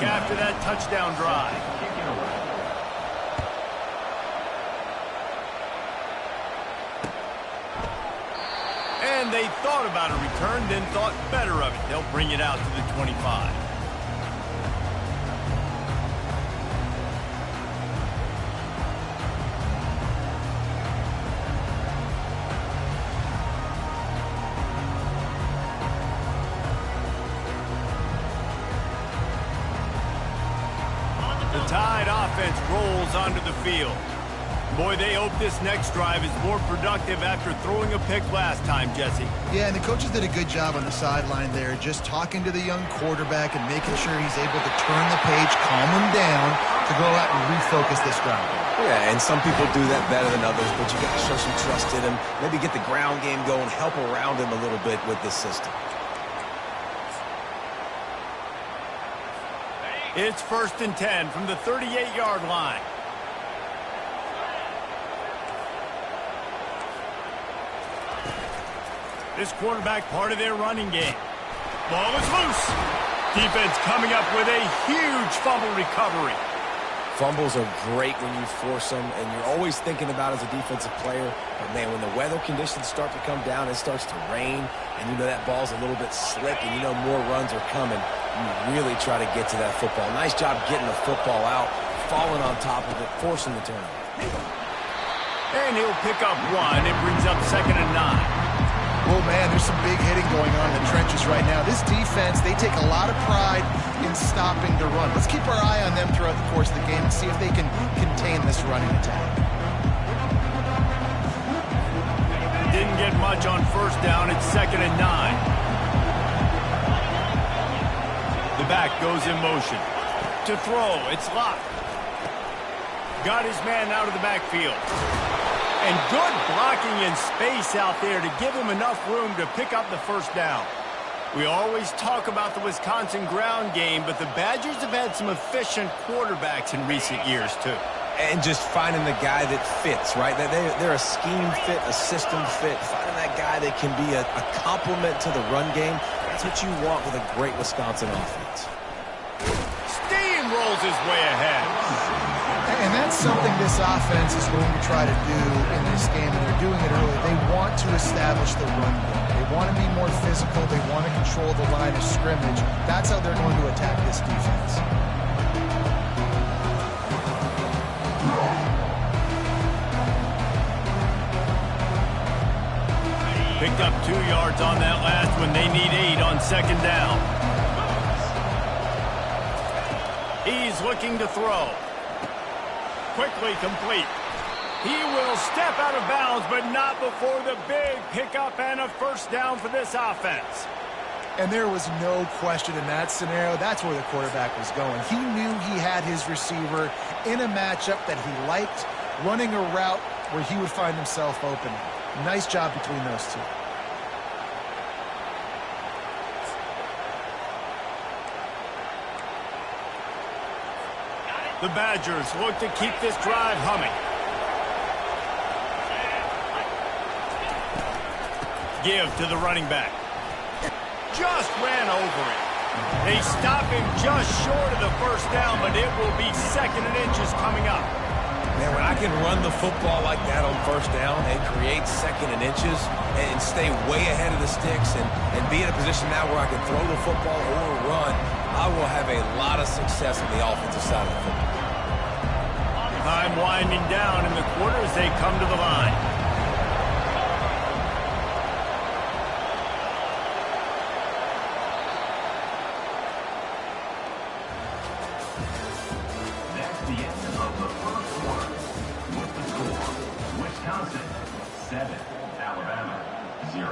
after that touchdown drive. And they thought about a return, then thought better of it. They'll bring it out to the 25. The Tide offense rolls onto the field. Boy, they hope this next drive is more productive after throwing a pick last time, Jesse. Yeah, and the coaches did a good job on the sideline there, just talking to the young quarterback and making sure he's able to turn the page, calm him down to go out and refocus this drive. Yeah, and some people do that better than others, but you got to show some trust in him, maybe get the ground game going, help around him a little bit with this system. It's 1st and 10 from the 38-yard line. This quarterback part of their running game. Ball is loose. Defense coming up with a huge fumble recovery. Fumbles are great when you force them, and you're always thinking about it as a defensive player. But, man, when the weather conditions start to come down, it starts to rain, and you know that ball's a little bit slick, and you know more runs are coming. You really try to get to that football. Nice job getting the football out, falling on top of it, forcing the turnover. And he'll pick up one. It brings up 2nd and 9. Oh, man, there's some big hitting going on in the trenches right now. This defense, they take a lot of pride in stopping the run. Let's keep our eye on them throughout the course of the game and see if they can contain this running attack. Didn't get much on 1st down. It's 2nd and 9. The back goes in motion. To throw, it's locked. Got his man out of the backfield. And good blocking in space out there to give him enough room to pick up the 1st down. We always talk about the Wisconsin ground game, but the Badgers have had some efficient quarterbacks in recent years, too. And just finding the guy that fits, right? They're a scheme fit, a system fit. Finding that guy that can be a complement to the run game. That's what you want with a great Wisconsin offense. Steamrolls his way ahead. And that's something this offense is going to try to do in this game, and they're doing it early. They want to establish the run game. They want to be more physical. They want to control the line of scrimmage. That's how they're going to attack this defense. Picked up 2 yards on that last one. They need 8 on 2nd down. He's looking to throw. Quickly complete. He will step out of bounds, but not before the big pickup and a 1st down for this offense. And there was no question in that scenario. That's where the quarterback was going. He knew he had his receiver in a matchup that he liked, running a route where he would find himself open. Nice job between those two. The Badgers look to keep this drive humming. Give to the running back. Just ran over it. They stop him just short of the 1st down, but it will be 2nd and inches coming up. Man, when I can run the football like that on 1st down and create 2nd and inches and stay way ahead of the sticks and be in a position now where I can throw the football or run, I will have a lot of success on the offensive side of the football. Time winding down in the quarter as they come to the line. That's the end of the 1st quarter. With the score, Wisconsin 7, Alabama 0.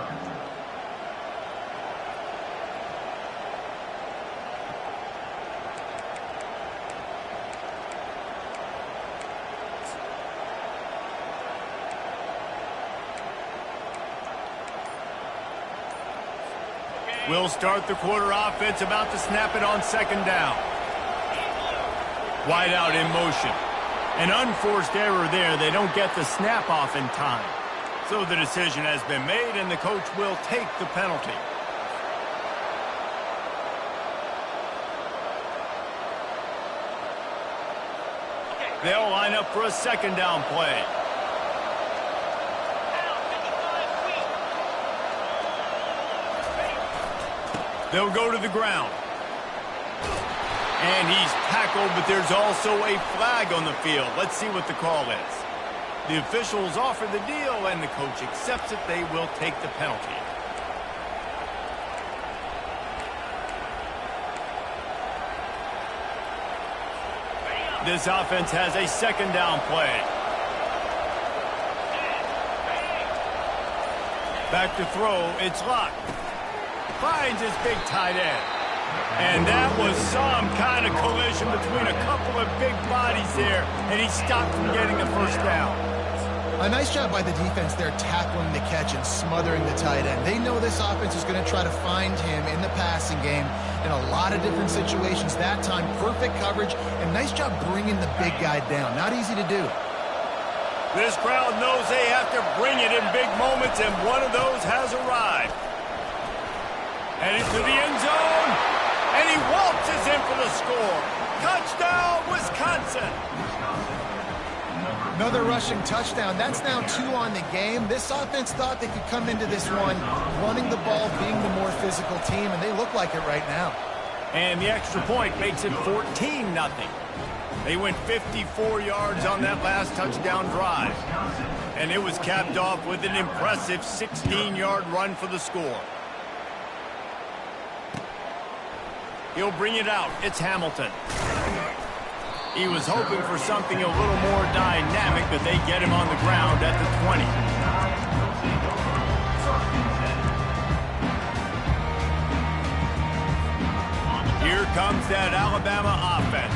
We'll start the quarter offense, about to snap it on 2nd down. Wide out in motion. An unforced error there. They don't get the snap off in time. So the decision has been made, and the coach will take the penalty. They'll line up for a second down play. They'll go to the ground. And he's tackled, but there's also a flag on the field. Let's see what the call is. The officials offer the deal, and the coach accepts it. They will take the penalty. This offense has a second down play. Back to throw, it's Locke. Finds his big tight end. And that was some kind of collision between a couple of big bodies there, and he stopped from getting the first down. A nice job by the defense there tackling the catch and smothering the tight end. They know this offense is going to try to find him in the passing game in a lot of different situations. That time, perfect coverage, and nice job bringing the big guy down. Not easy to do. This crowd knows they have to bring it in big moments, and one of those has arrived. And into the end zone, and he waltzes in for the score. Touchdown, Wisconsin! Another rushing touchdown. That's now 2 on the game. This offense thought they could come into this one running the ball, being the more physical team, and they look like it right now. And the extra point makes it 14-0. They went 54 yards on that last touchdown drive. And it was capped off with an impressive 16-yard run for the score. He'll bring it out. It's Hamilton. He was hoping for something a little more dynamic, but they get him on the ground at the 20. Here comes that Alabama offense.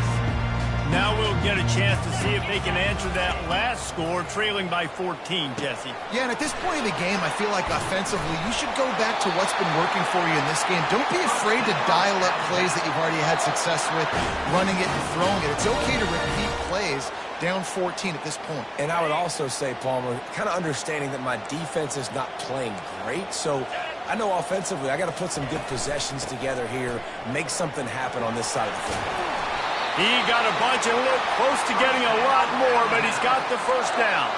Now we'll get a chance to see if they can answer that last score, trailing by 14, Jesse. Yeah, and at this point in the game, I feel like offensively, you should go back to what's been working for you in this game. Don't be afraid to dial up plays that you've already had success with, running it and throwing it. It's okay to repeat plays down 14 at this point. And I would also say, Palmer, kind of understanding that my defense is not playing great, so I know offensively I got to put some good possessions together here, make something happen on this side of the football. He got a bunch and looked close to getting a lot more, but he's got the first down.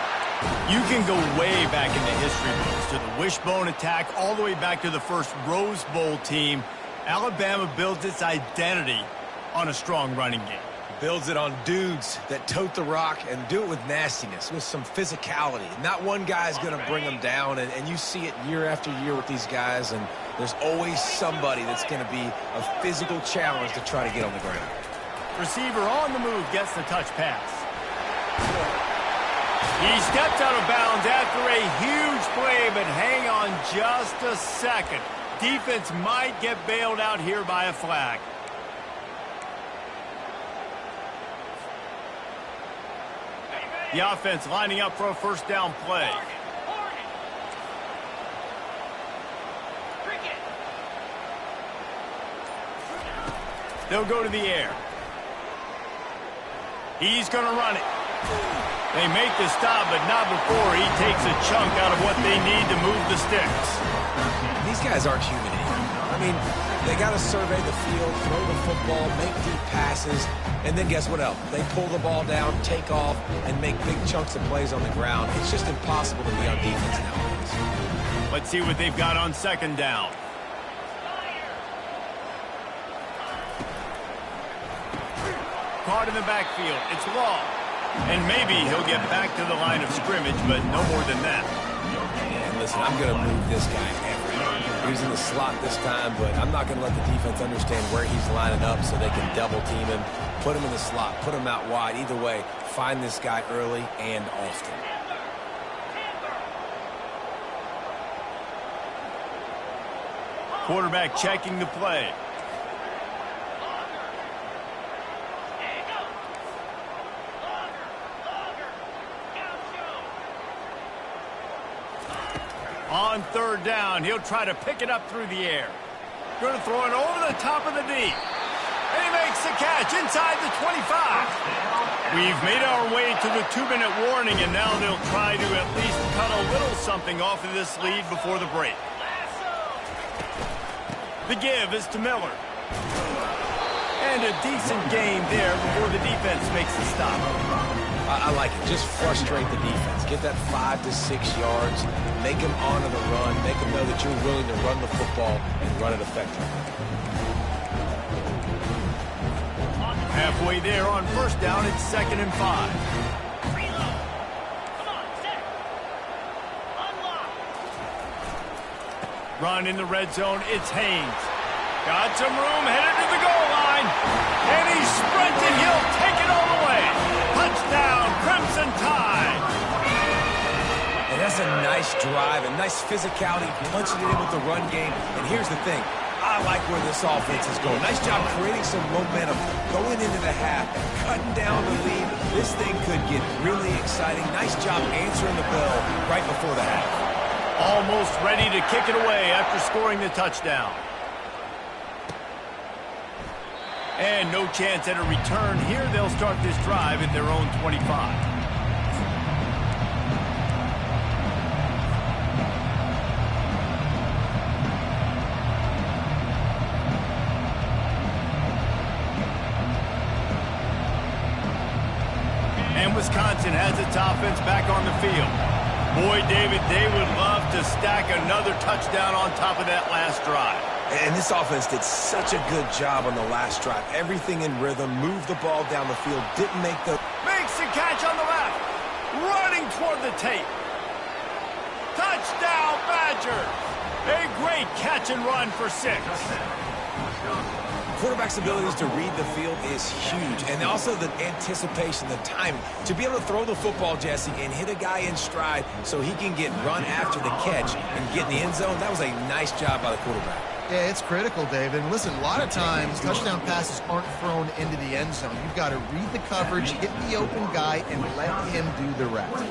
You can go way back in the history books to the wishbone attack, all the way back to the first Rose Bowl team. Alabama builds its identity on a strong running game. Builds it on dudes that tote the rock and do it with nastiness, with some physicality. Not one guy's going to bring them down, and you see it year after year with these guys, and there's always somebody that's going to be a physical challenge to try to get on the ground. Receiver on the move gets the touch pass. He steps out of bounds after a huge play, but hang on just a second. Defense might get bailed out here by a flag. The offense lining up for a first down play. They'll go to the air. He's going to run it. They make the stop, but not before he takes a chunk out of what they need to move the sticks. These guys aren't human anymore. I mean, they got to survey the field, throw the football, make deep passes, and then guess what else? They pull the ball down, take off, and make big chunks of plays on the ground. It's just impossible to be on defense nowadays. Let's see what they've got on second down. Caught in the backfield. It's Law. And maybe he'll get back to the line of scrimmage, but no more than that. And listen, I'm going to move this guy everywhere. He's in the slot this time, but I'm not going to let the defense understand where he's lining up so they can double team him, put him in the slot, put him out wide. Either way, find this guy early and often. Quarterback checking the play. On third down, he'll try to pick it up through the air. Going to throw it over the top of the D. And he makes the catch inside the 25. We've made our way to the 2-minute warning, and now they'll try to at least cut a little something off of this lead before the break. The give is to Miller. And And a decent game there before the defense makes the stop. I like it. Just frustrate the defense. Get that 5 to 6 yards. Make them honor the run. Make them know that you're willing to run the football and run it effectively. Halfway there on first down, it's 2nd and 5. Run in the red zone, it's Haynes. Got some room, headed to the goal line. And he's sprinting, he'll take it all the way. Touchdown, Crimson Tide. And that's a nice drive, a nice physicality, punching it in with the run game. And here's the thing. I like where this offense is going. Nice job creating some momentum, going into the half, cutting down the lead. This thing could get really exciting. Nice job answering the bell right before the half. Almost ready to kick it away after scoring the touchdown. And no chance at a return here. They'll start this drive at their own 25. And Wisconsin has its offense back on the field. Boy, David, they would love to stack another touchdown on top of that last drive. And this offense did such a good job on the last drive. Everything in rhythm, moved the ball down the field, didn't make the... Makes the catch on the left. Running toward the tape. Touchdown, Badgers. A great catch and run for 6. Quarterback's abilities to read the field is huge. And also the anticipation, the timing. To be able to throw the football, Jesse, and hit a guy in stride so he can get run after the catch and get in the end zone, that was a nice job by the quarterback. Yeah, it's critical, David. And listen, a lot of times touchdown passes aren't thrown into the end zone. You've got to read the coverage, hit the open guy, and let him do the rest.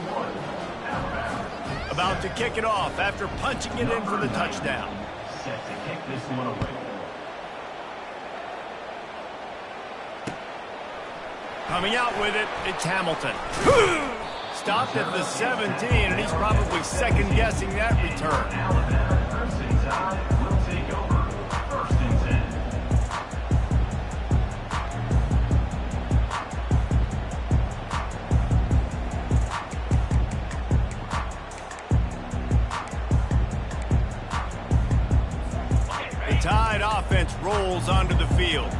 About to kick it off after punching it in for the touchdown. Set to kick this one away. Coming out with it, it's Hamilton. Stopped at the 17, and he's probably second-guessing that return. Crimson Tide will take over. 1st and 10. The Tide offense rolls onto the field.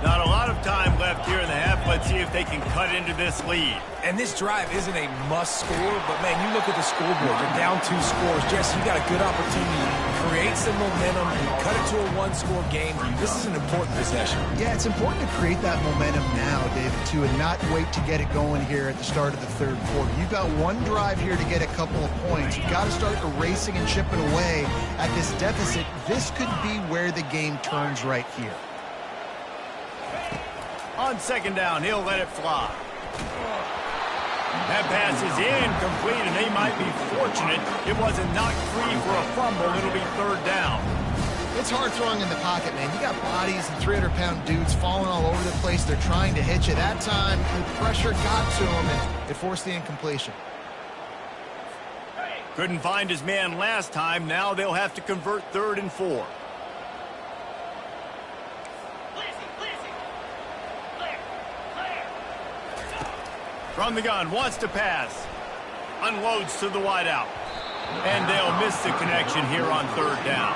Not a lot of time left here in the half. Let's see if they can cut into this lead. And this drive isn't a must score, but, man, you look at the scoreboard. You're down 2 scores. Jesse, you got a good opportunity to create some momentum, cut it to a 1-score game. This is an important possession. Yeah, it's important to create that momentum now, David, too, and not wait to get it going here at the start of the 3rd quarter. You've got one drive here to get a couple of points. You've got to start erasing and chipping away at this deficit. This could be where the game turns right here. On 2nd down, he'll let it fly. That pass is incomplete, and they might be fortunate it wasn't knocked free for a fumble. It'll be 3rd down. It's hard throwing in the pocket, man. You got bodies and 300-pound dudes falling all over the place. They're trying to hit you. That time, the pressure got to him, and it forced the incompletion. Couldn't find his man last time. Now they'll have to convert 3rd and 4. From the gun, wants to pass. Unloads to the wideout. And they'll miss the connection here on 3rd down.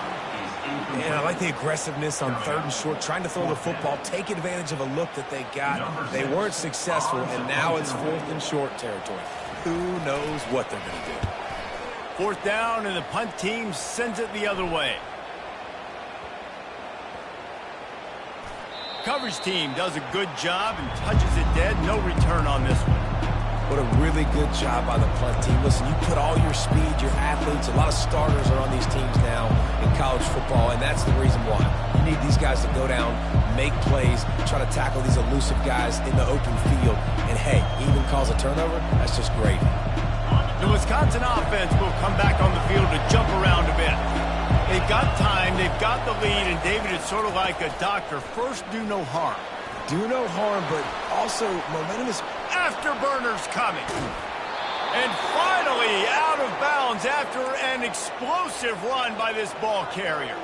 And I like the aggressiveness on 3rd and short, trying to throw the football, take advantage of a look that they got. They weren't successful, and now it's 4th and short territory. Who knows what they're going to do? 4th down, and the punt team sends it the other way. Coverage team does a good job and touches it dead. No return on this one. What a really good job by the punt team. Listen, you put all your speed, your athletes, a lot of starters are on these teams now in college football, and that's the reason why. You need these guys to go down, make plays, try to tackle these elusive guys in the open field. And, hey, even cause a turnover, that's just great. The Wisconsin offense will come back on the field to jump around a bit. They've got time, they've got the lead, and David, it's sort of like a doctor. First, do no harm. Do no harm, but also momentum is... Afterburners coming. And finally out of bounds after an explosive run by this ball carrier.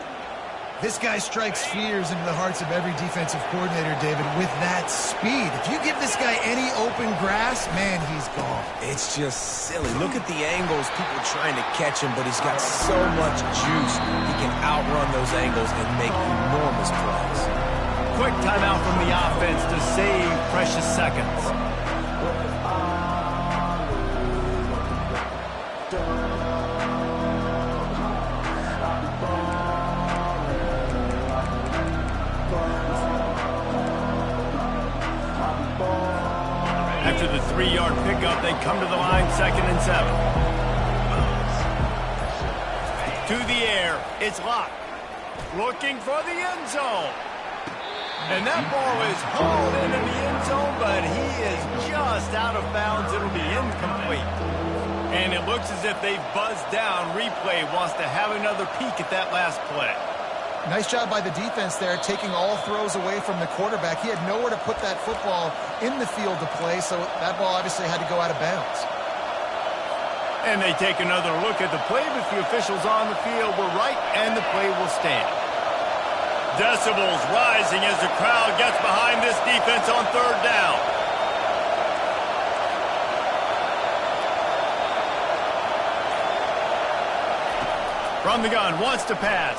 This guy strikes fears into the hearts of every defensive coordinator, David, with that speed. If you give this guy any open grass, man, he's gone. It's just silly. Look at the angles, people trying to catch him, but he's got so much juice. He can outrun those angles and make enormous plays. Quick timeout from the offense to save precious seconds. After the 3-yard pickup, they come to the line, 2nd and 7. To the air, it's Locke. Looking for the end zone. And that ball is hauled into the end zone, but he is just out of bounds. It'll be incomplete. And it looks as if they've buzzed down. Replay wants to have another peek at that last play. Nice job by the defense there, taking all throws away from the quarterback. He had nowhere to put that football in the field to play, so that ball obviously had to go out of bounds. And they take another look at the play, but the officials on the field were right, and the play will stand. Decibels rising as the crowd gets behind this defense on 3rd down. From the gun, wants to pass.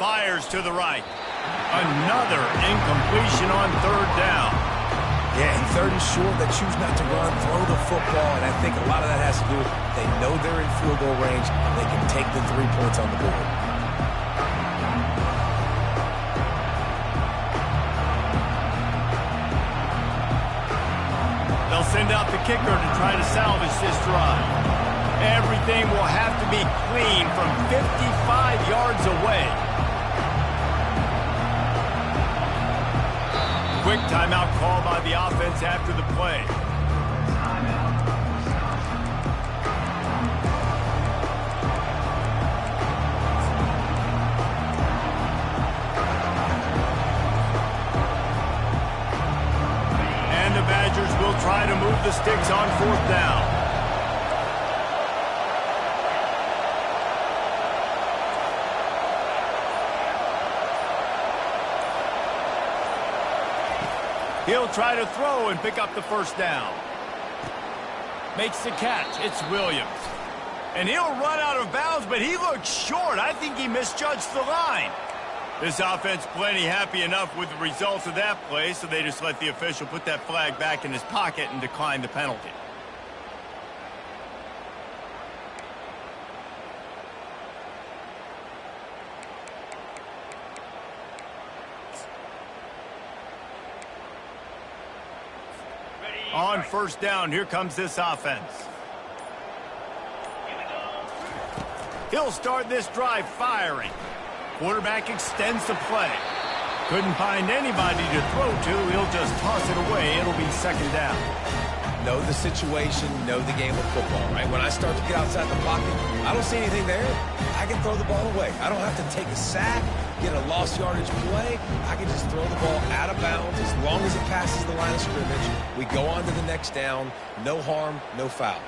Fires to the right. Another incompletion on 3rd down. Yeah, and 3rd and short, they choose not to run, throw the football, and I think a lot of that has to do with they know they're in field goal range, and they can take the 3 points on the board. They'll send out the kicker to try to salvage this drive. Everything will have to be clean from 55 yards away. Quick timeout call by the offense after the play. And the Badgers will try to move the sticks on 4th down. He'll try to throw and pick up the 1st down. Makes the catch. It's Williams. And he'll run out of bounds, but he looks short. I think he misjudged the line. This offense plenty happy enough with the results of that play, so they just let the official put that flag back in his pocket and decline the penalty. On 1st down, here comes this offense. He'll start this drive firing. Quarterback extends the play. Couldn't find anybody to throw to. He'll just toss it away. It'll be 2nd down. Know the situation, know the game of football, right? When I start to get outside the pocket, I don't see anything there. I can throw the ball away. I don't have to take a sack, get a lost yardage play. I can just throw the ball out of bounds as long as it passes the line of scrimmage. We go on to the next down. No harm, no foul.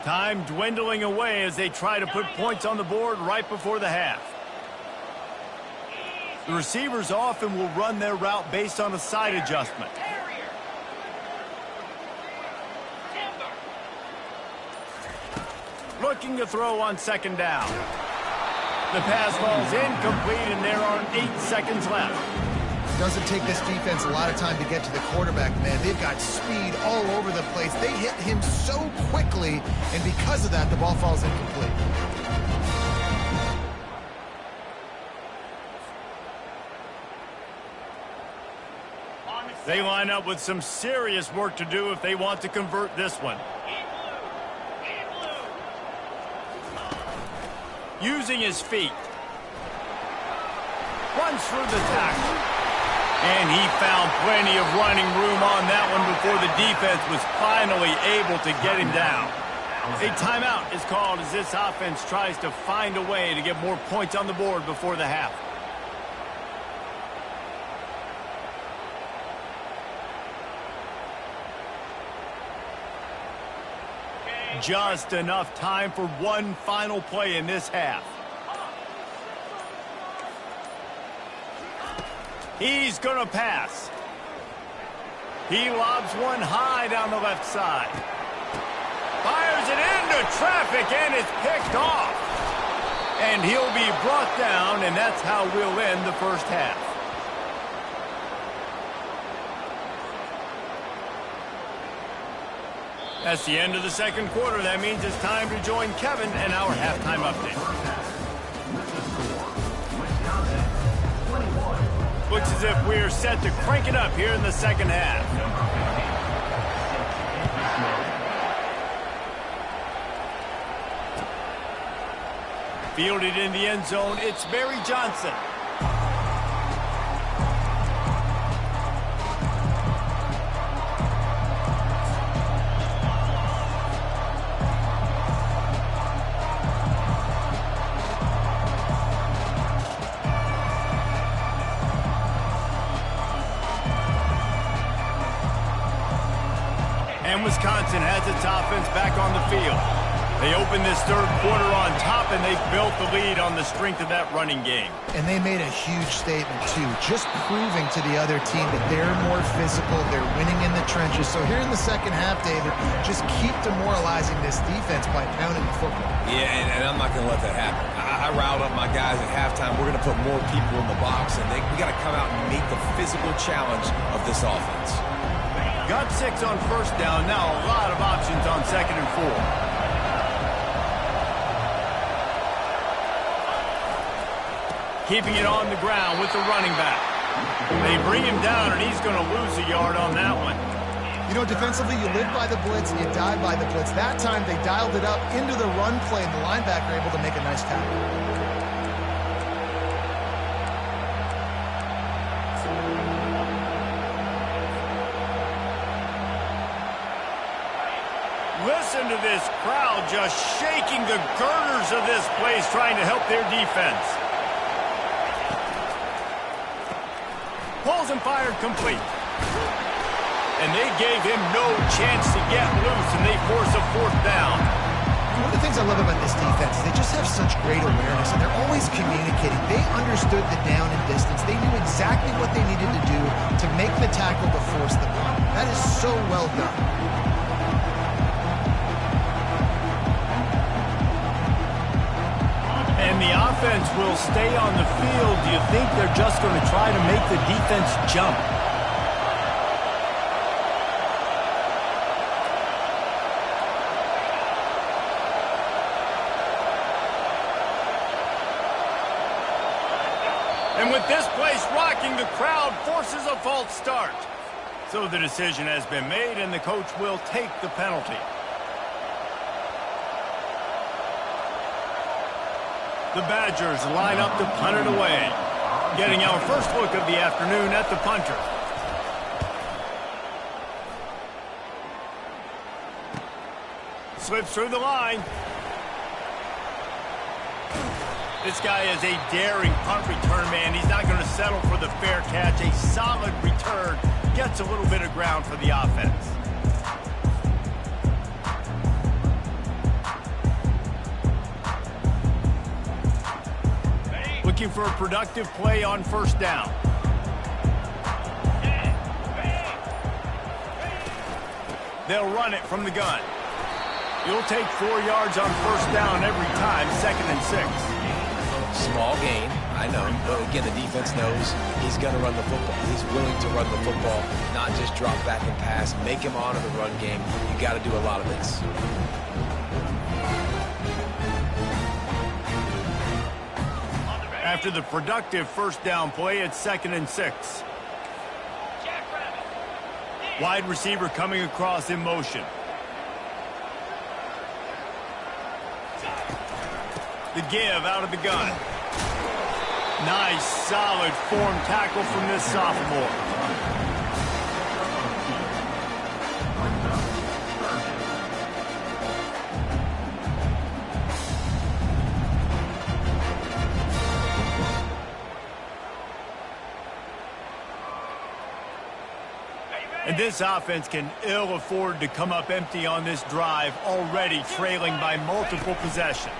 Time dwindling away as they try to put points on the board right before the half. The receivers often will run their route based on a side adjustment. Looking to throw on 2nd down. The pass falls incomplete, and there are 8 seconds left. Doesn't take this defense a lot of time to get to the quarterback, man. They've got speed all over the place. They hit him so quickly, and because of that, the ball falls incomplete. They line up with some serious work to do if they want to convert this one. Using his feet. Runs through the tackle. And he found plenty of running room on that one before the defense was finally able to get him down. A timeout is called as this offense tries to find a way to get more points on the board before the half. Just enough time for one final play in this half. He's going to pass. He lobs one high down the left side. Fires it into traffic, and it's picked off. And he'll be brought down, and that's how we'll end the first half. That's the end of the second quarter. That means it's time to join Kevin and our halftime update. Looks as if we're set to crank it up here in the second half. Fielded in the end zone, it's Barry Johnson. And Wisconsin has its offense back on the field. They opened this third quarter on top, and they built the lead on the strength of that running game. And they made a huge statement, too, just proving to the other team that they're more physical, they're winning in the trenches. So here in the second half, David, just keep demoralizing this defense by pounding the football. Yeah, and I'm not going to let that happen. I riled up my guys at halftime. We're going to put more people in the box, and we got to come out and meet the physical challenge of this offense. Got 6 on first down. Now a lot of options on 2nd and 4. Keeping it on the ground with the running back. They bring him down, and he's going to lose a yard on that one. You know, defensively, you live by the blitz, you die by the blitz. That time, they dialed it up into the run play, and the linebacker able to make a nice tackle. Listen to this crowd just shaking the girders of this place, trying to help their defense. Pulls and fired complete. And they gave him no chance to get loose, and they force a 4th down. One of the things I love about this defense is they just have such great awareness, and they're always communicating. They understood the down and distance. They knew exactly what they needed to do to make the tackle to force the punt. That is so well done. And the offense will stay on the field. Do you think they're just going to try to make the defense jump? And with this place rocking, the crowd forces a false start. So the decision has been made, and the coach will take the penalty. The Badgers line up to punt it away. Getting our first look of the afternoon at the punter. Slips through the line. This guy is a daring punt return man. He's not going to settle for the fair catch. A solid return. Gets a little bit of ground for the offense. Looking for a productive play on first down. They'll run it from the gun. You'll take 4 yards on first down every time, 2nd and 6. Small gain, I know, but again, the defense knows he's going to run the football. He's willing to run the football, not just drop back and pass, make him honor the run game. You got to do a lot of this. After the productive first down play, it's 2nd and 6. Wide receiver coming across in motion. The give out of the gun. Nice, solid form tackle from this sophomore. And this offense can ill afford to come up empty on this drive, already trailing by multiple possessions.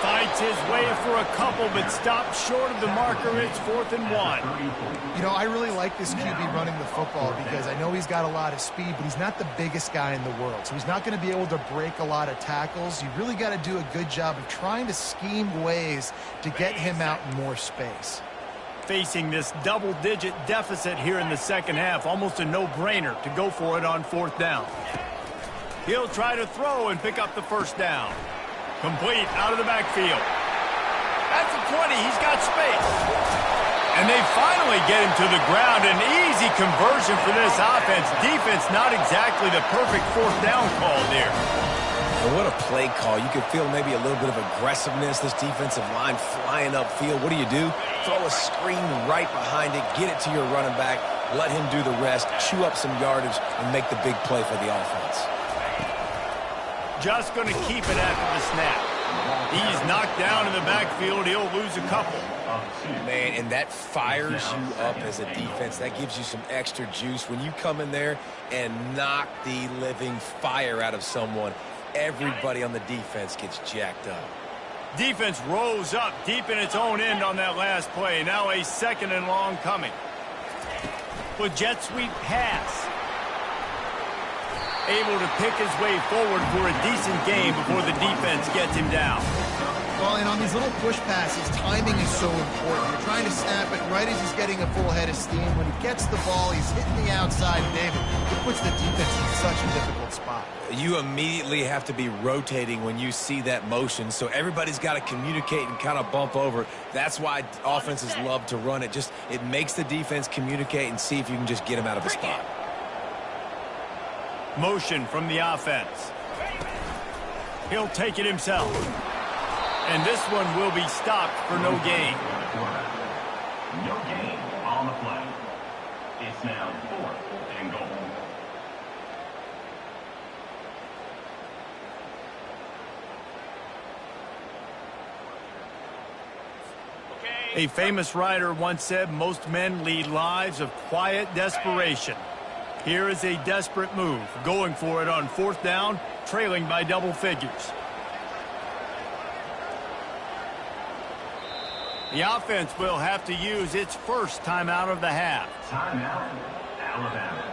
Fights his way for a couple, but stops short of the marker. It's 4th and 1. You know, I really like this QB running the football because I know he's got a lot of speed, but he's not the biggest guy in the world. So he's not going to be able to break a lot of tackles. You really got to do a good job of trying to scheme ways to get him out in more space. Facing this double-digit deficit here in the second half, almost a no-brainer to go for it on 4th down. He'll try to throw and pick up the first down. Complete out of the backfield. That's a 20. He's got space. And they finally get him to the ground. An easy conversion for this offense. Defense not exactly the perfect 4th down call there. And what a play call. You could feel maybe a little bit of aggressiveness. This defensive line flying upfield. What do? Throw a screen right behind it. Get it to your running back. Let him do the rest. Chew up some yardage and make the big play for the offense. Just going to keep it after the snap. He's knocked down in the backfield. He'll lose a couple. Man, and that fires you up as a defense. That gives you some extra juice. When you come in there and knock the living fire out of someone, everybody on the defense gets jacked up. Defense rose up deep in its own end on that last play. Now a 2nd and long coming. With jet sweep pass. Able to pick his way forward for a decent game before the defense gets him down. Well, and on these little push passes, timing is so important. You're trying to snap it right as he's getting a full head of steam. When he gets the ball, he's hitting the outside. David, it puts the defense in such a difficult spot. You immediately have to be rotating when you see that motion, so everybody's got to communicate and kind of bump over. That's why offenses love to run it. It makes the defense communicate and see if you can just get him out of a spot. Motion from the offense. He'll take it himself. And this one will be stopped for no gain. No gain on the play. It's now 4th and goal. A famous writer once said, most men lead lives of quiet desperation. Here is a desperate move, going for it on 4th down, trailing by double figures. The offense will have to use its first timeout of the half. Timeout, Alabama.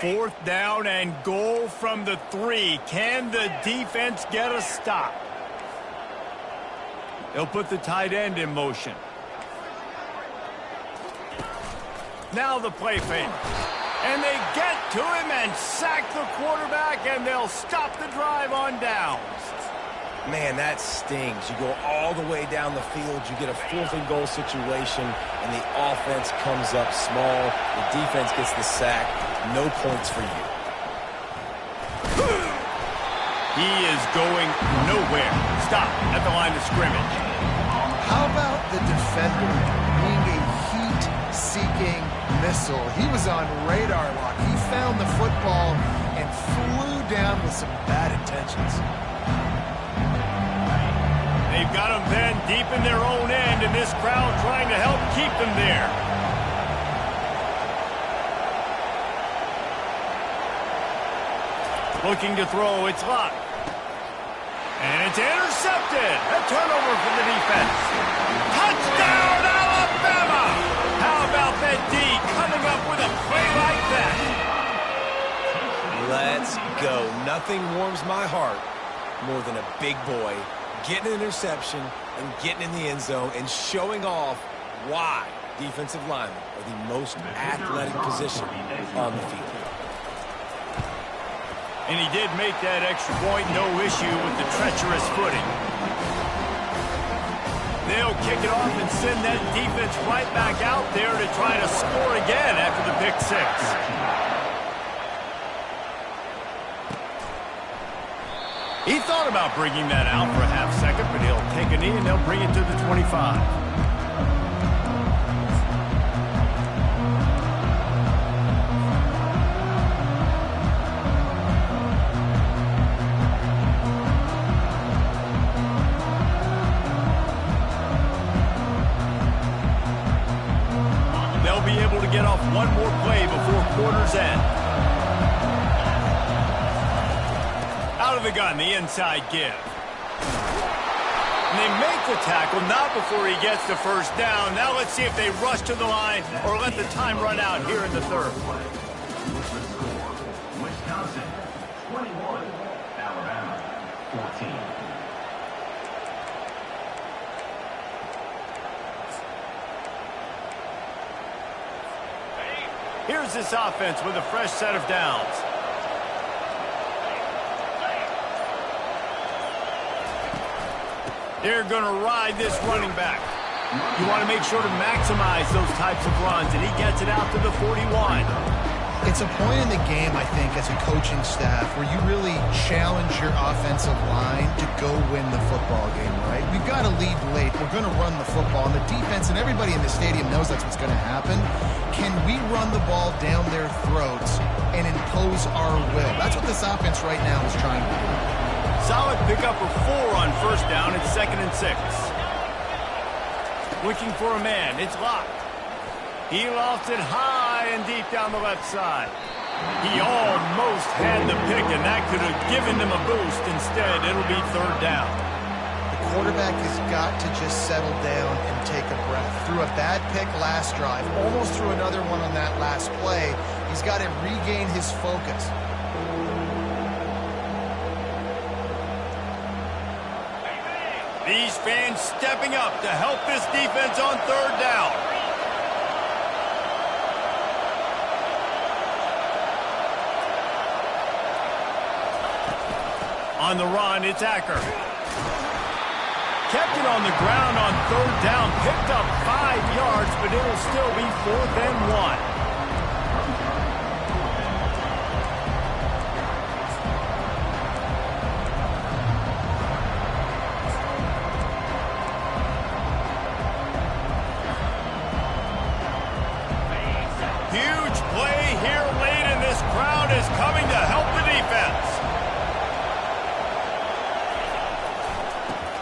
Fourth down and goal from the 3. Can the defense get a stop? They'll put the tight end in motion. Now the play fake. And they get to him and sack the quarterback, and they'll stop the drive on downs. Man, that stings. You go all the way down the field, you get a 4th and goal situation, and the offense comes up small. The defense gets the sack. No points for you. He is going nowhere. Stop at the line of scrimmage. How about the defender being a heat-seeking missile? He was on radar lock. He found the football and flew down with some bad intentions. They've got them then deep in their own end, and this crowd trying to help keep them there. Looking to throw, it's Lott. And it's intercepted. A turnover for the defense. Touchdown, Alabama! How about that D coming up with a play like that? Let's go. Nothing warms my heart more than a big boy getting an interception and getting in the end zone and showing off why defensive linemen are the most athletic position on the field. And he did make that extra point, no issue with the treacherous footing. They'll kick it off and send that defense right back out there to try to score again after the pick 6. He thought about bringing that out for a half second, but he'll take a knee and they'll bring it to the 25. one more play before quarter's end. Out of the gun, the inside give. And they make the tackle, not before he gets the first down. Now let's see if they rush to the line or let the time run out here in the third. Wisconsin 21, Alabama 14. Here's this offense with a fresh set of downs. They're going to ride this running back. You want to make sure to maximize those types of runs, and he gets it out to the 41. It's a point in the game, I think, as a coaching staff where you really challenge your offensive line to go win the football game, right? We've got to lead late. We're going to run the football. And the defense and everybody in the stadium knows that's what's going to happen. Can we run the ball down their throats and impose our will? That's what this offense right now is trying to do. Solid pickup of 4 on first down. It's 2nd and 6. Looking for a man. It's locked. He lost it high and deep down the left side. He almost had the pick, and that could have given them a boost. Instead, it'll be 3rd down. The quarterback has got to just settle down and take a breath. Threw a bad pick last drive, almost threw another one on that last play. He's got to regain his focus. These fans stepping up to help this defense on 3rd down. On the run, it's Acker. Kept it on the ground on 3rd down. Picked up 5 yards, but it'll still be 4th and 1. Coming to help the defense.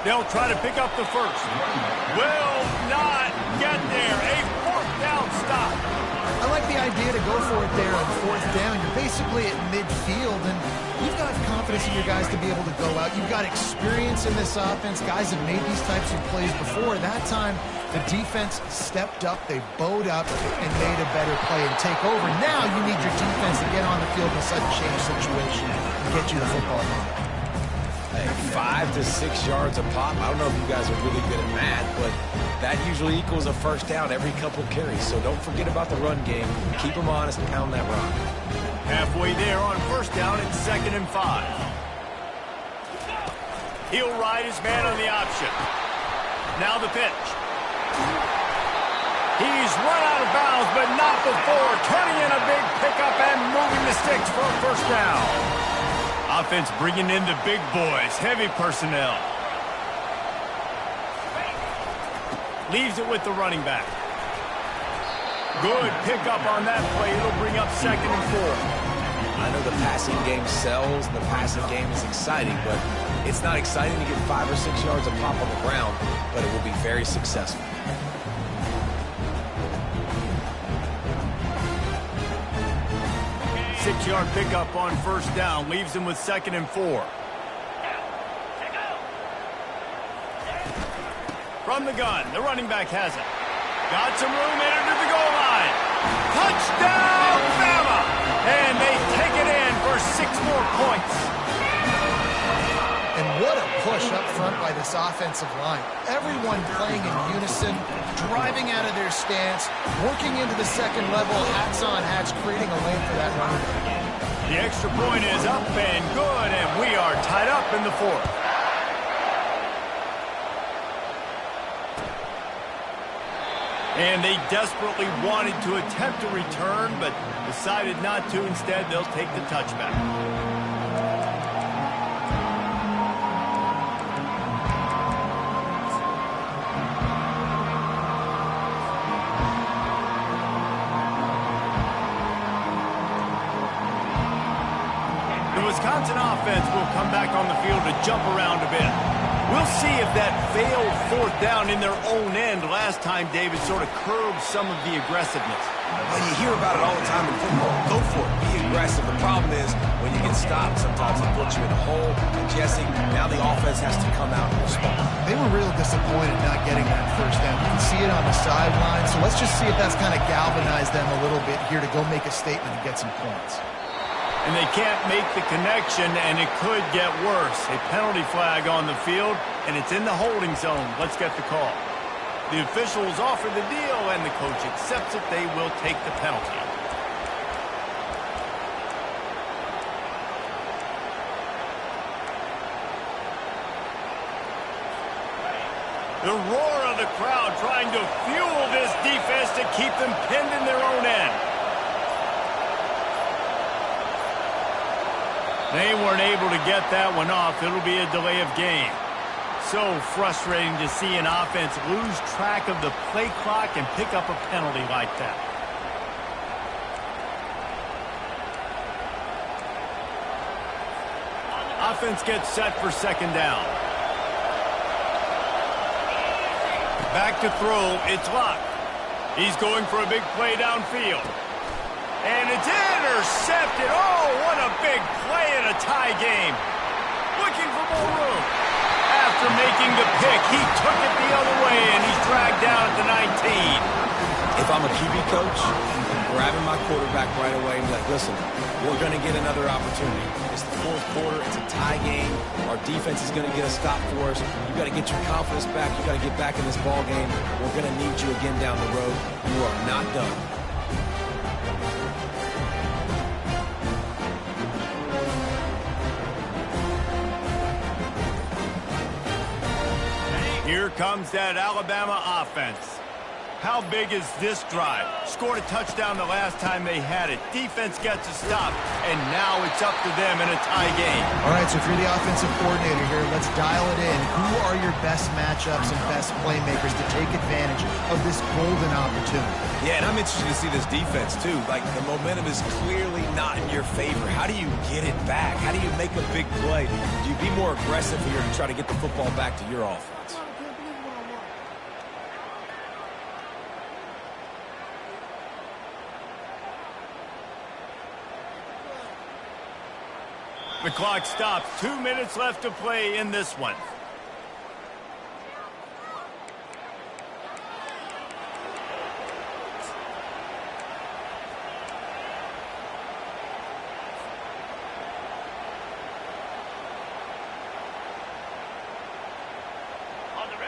They'll try to pick up the first. Will not get there. A 4th down stop. I like the idea to go for it there on 4th down. You're basically at midfield, and you've got confidence in your guys to be able to go out. You've got experience in this offense. Guys have made these types of plays before. That time, the defense stepped up, they bowed up, and made a better play and take over. Now you need your defense to get on the field in such a change situation and get you the football game. Hey, 5 to 6 yards a pop. I don't know if you guys are really good at math, but that usually equals a first down every couple carries. So don't forget about the run game. Keep them honest and pound that rock. Halfway there on first down, it's 2nd and 5. He'll ride his man on the option. Now the pitch. He's run out of bounds, but not before turning in a big pickup and moving the sticks for a first down. Offense bringing in the big boys, heavy personnel. Leaves it with the running back. Good pickup on that play. It'll bring up 2nd and 4. I know the passing game sells, and the passing game is exciting, but it's not exciting to get 5 or 6 yards a pop on the ground, but it will be very successful. Six-yard pickup on first down. Leaves him with 2nd and 4. From the gun, the running back has it. Got some room in it to the goal line. Touchdown, Bama! And they take it in for 6 more points. And what a push up front by this offensive line. Everyone playing in unison, driving out of their stance, working into the second level, hats on hats, creating a lane for that running back. The extra point is up and good, and we are tied up in the 4th. And they desperately wanted to attempt a return, but decided not to. Instead, they'll take the touchback. The Wisconsin offense will come back on the field to jump around a bit. We'll see if that failed fourth down in their own end last time, David, sort of curbed some of the aggressiveness. Well, you hear about it all the time in football. Go for it. Be aggressive. The problem is when you get stopped, sometimes it puts you in a hole. And Jesse, now the offense has to come out and respond. They were real disappointed not getting that first down. You can see it on the sideline. So let's just see if that's kind of galvanized them a little bit here to go make a statement and get some points. And they can't make the connection, and it could get worse. A penalty flag on the field, and it's in the holding zone. Let's get the call. The officials offer the deal, and the coach accepts it. They will take the penalty. The roar of the crowd trying to fuel this defense to keep them pinned in their own end. They weren't able to get that one off. It'll be a delay of game. So frustrating to see an offense lose track of the play clock and pick up a penalty like that. Offense gets set for second down. Back to throw. It's Locke. He's going for a big play downfield. And it's intercepted. Oh, what a big play in a tie game. Looking for more room. After making the pick, he took it the other way, and he's dragged down at the 19. If I'm a QB coach, I'm grabbing my quarterback right away and be like, listen, we're going to get another opportunity. It's the fourth quarter. It's a tie game. Our defense is going to get a stop for us. You got to get your confidence back. You got to get back in this ball game. We're going to need you again down the road. You are not done. Here comes that Alabama offense. How big is this drive? Scored a touchdown the last time they had it. Defense gets a stop, and now it's up to them in a tie game. All right, so if you're the offensive coordinator here, let's dial it in. Who are your best matchups and best playmakers to take advantage of this golden opportunity? Yeah, and I'm interested to see this defense, too. Like, the momentum is clearly not in your favor. How do you get it back? How do you make a big play? Do you be more aggressive here to try to get the football back to your offense? The clock stops. 2 minutes left to play in this one.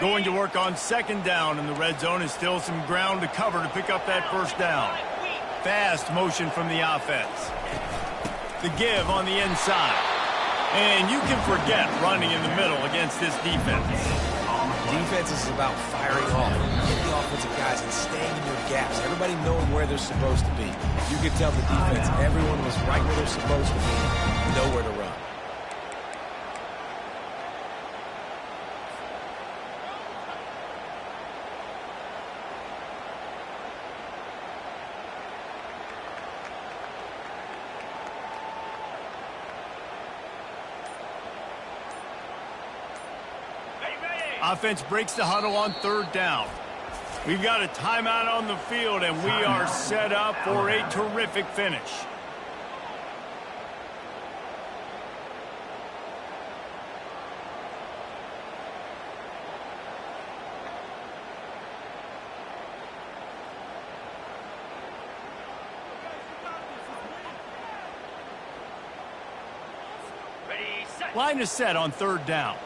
Going to work on second down, and the red zone is still some ground to cover to pick up that first down. Fast motion from the offense. The give on the inside. And you can forget running in the middle against this defense. Defense is about firing off. Get the offensive guys and staying in your gaps. Everybody knowing where they're supposed to be. You could tell the defense, everyone was right where they're supposed to be. Nowhere to run. Offense breaks the huddle on third down. We've got a timeout on the field, and we are set up for a terrific finish. Line is set on third down.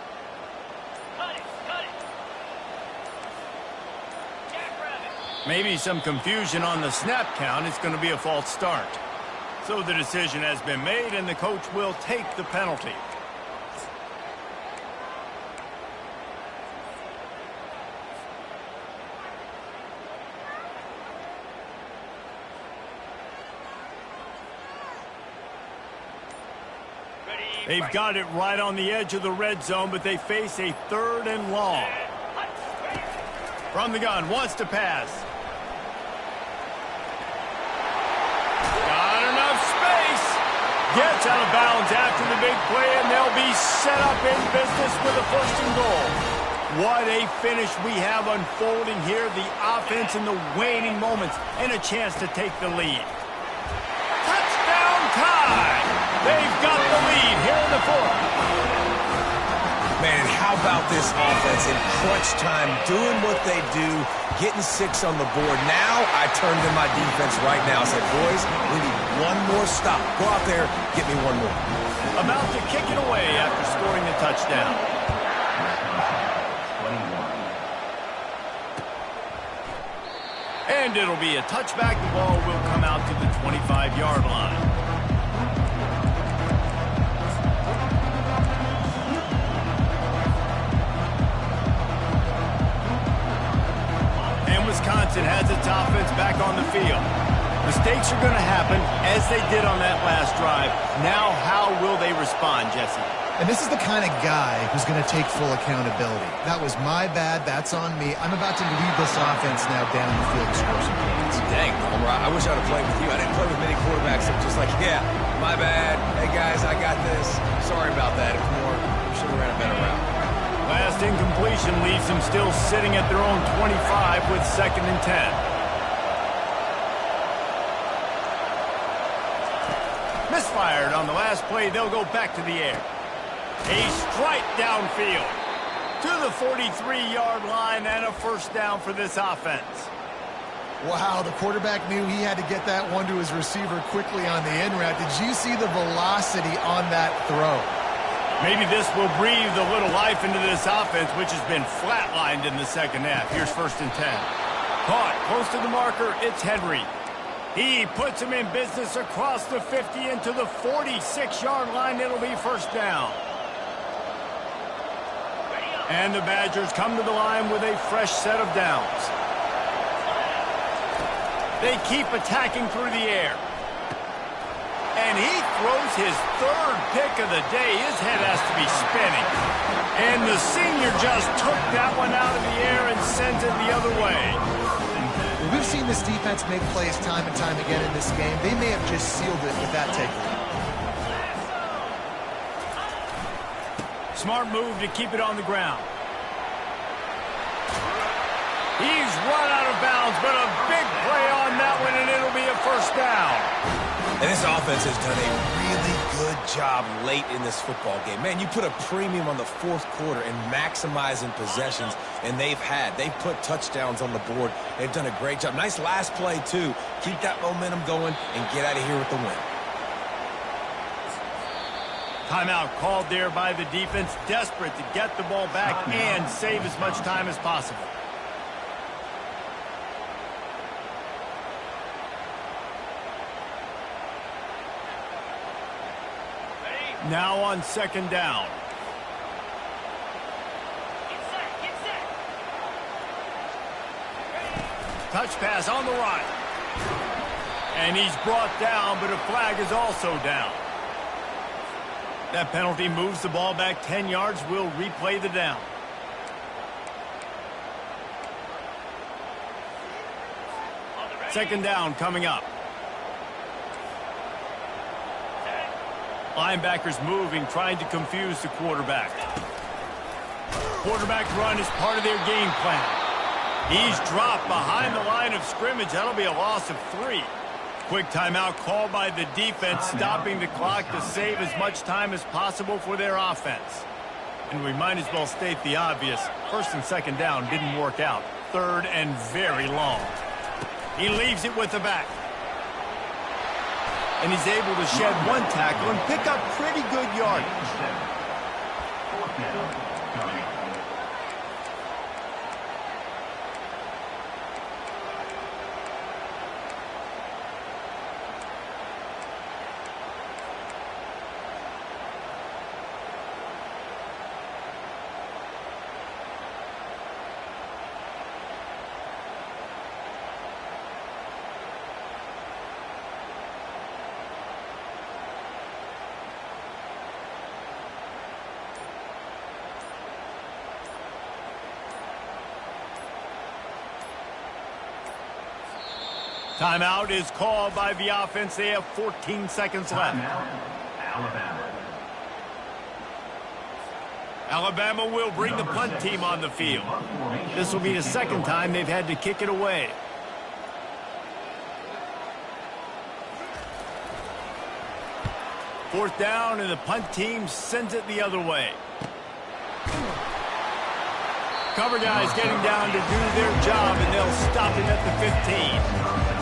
Maybe some confusion on the snap count. It's going to be a false start. So the decision has been made, and the coach will take the penalty. They've got it right on the edge of the red zone, but they face a third and long. From the gun, wants to pass. Gets out of bounds after the big play, and they'll be set up in business with a first and goal. What a finish we have unfolding here. The offense in the waning moments and a chance to take the lead. Touchdown time! They've got the lead here in the fourth. Man, how about this offense in crunch time, doing what they do, getting 6 on the board. Now I turn to my defense right now. I said, boys, we need one more stop. Go out there, get me one more. About to kick it away after scoring the touchdown. And it'll be a touchback. The ball will come out to the 25-yard line. And Wisconsin has its offense back on the field. Mistakes are going to happen, as they did on that last drive. Now, how will they respond, Jesse? And this is the kind of guy who's going to take full accountability. That was my bad. That's on me. I'm about to lead this offense now down the field to score some points. Dang, Palmer, I wish I would have played with you. I didn't play with many quarterbacks that were just like, yeah, my bad. Hey, guys, I got this. Sorry about that. If more, should have ran a better route. Last incompletion leaves them still sitting at their own 25 with 2nd and 10. Misfired on the last play. They'll go back to the air. A strike downfield to the 43-yard line and a first down for this offense. Wow, the quarterback knew he had to get that one to his receiver quickly on the in route. Did you see the velocity on that throw? Maybe this will breathe a little life into this offense, which has been flatlined in the second half. Here's 1st and 10. Caught close to the marker. It's Henry. He puts him in business across the 50 into the 46-yard line. It'll be first down. And the Badgers come to the line with a fresh set of downs. They keep attacking through the air. And he throws his 3rd pick of the day. His head has to be spinning. And the senior just took that one out of the air and sends it the other way. We've seen this defense make plays time and time again in this game. They may have just sealed it with that takeaway. Smart move to keep it on the ground. He's run out of bounds, but a big play on that one, and it'll be a first down. And this offense has done a really good job late in this football game. Man, you put a premium on the 4th quarter and maximizing possessions, and they've put touchdowns on the board. They've done a great job. Nice last play, too. Keep that momentum going and get out of here with the win. Timeout called there by the defense, desperate to get the ball back and save as much time as possible. Now on 2nd down. Touch pass on the right. And he's brought down, but a flag is also down. That penalty moves the ball back 10 yards. We'll replay the down. Second down coming up. Linebackers moving, trying to confuse the quarterback. Quarterback run is part of their game plan. He's dropped behind the line of scrimmage. That'll be a loss of 3. Quick timeout called by the defense, stopping the clock to save as much time as possible for their offense. And we might as well state the obvious. 1st and 2nd down didn't work out. 3rd and very long. He leaves it with the back. And he's able to shed one tackle and pick up pretty good yardage. 4th down. Timeout is called by the offense. They have 14 seconds left. Alabama. Alabama will bring the punt team on the field. This will be the second time they've had to kick it away. Fourth down, and the punt team sends it the other way. Cover guys getting down to do their job, and they'll stop him at the 15.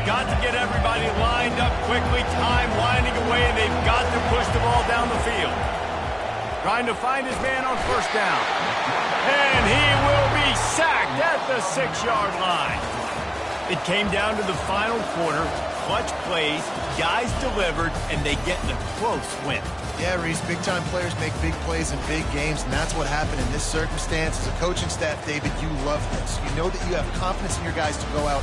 Got to get everybody lined up quickly, time winding away, and they've got to push the ball down the field. Trying to find his man on first down. And he will be sacked at the 6-yard line. It came down to the final quarter. Clutch plays, guys delivered, and they get the close win. Yeah, Reese, big-time players make big plays in big games, and that's what happened in this circumstance. As a coaching staff, David, you love this. You know that you have confidence in your guys to go out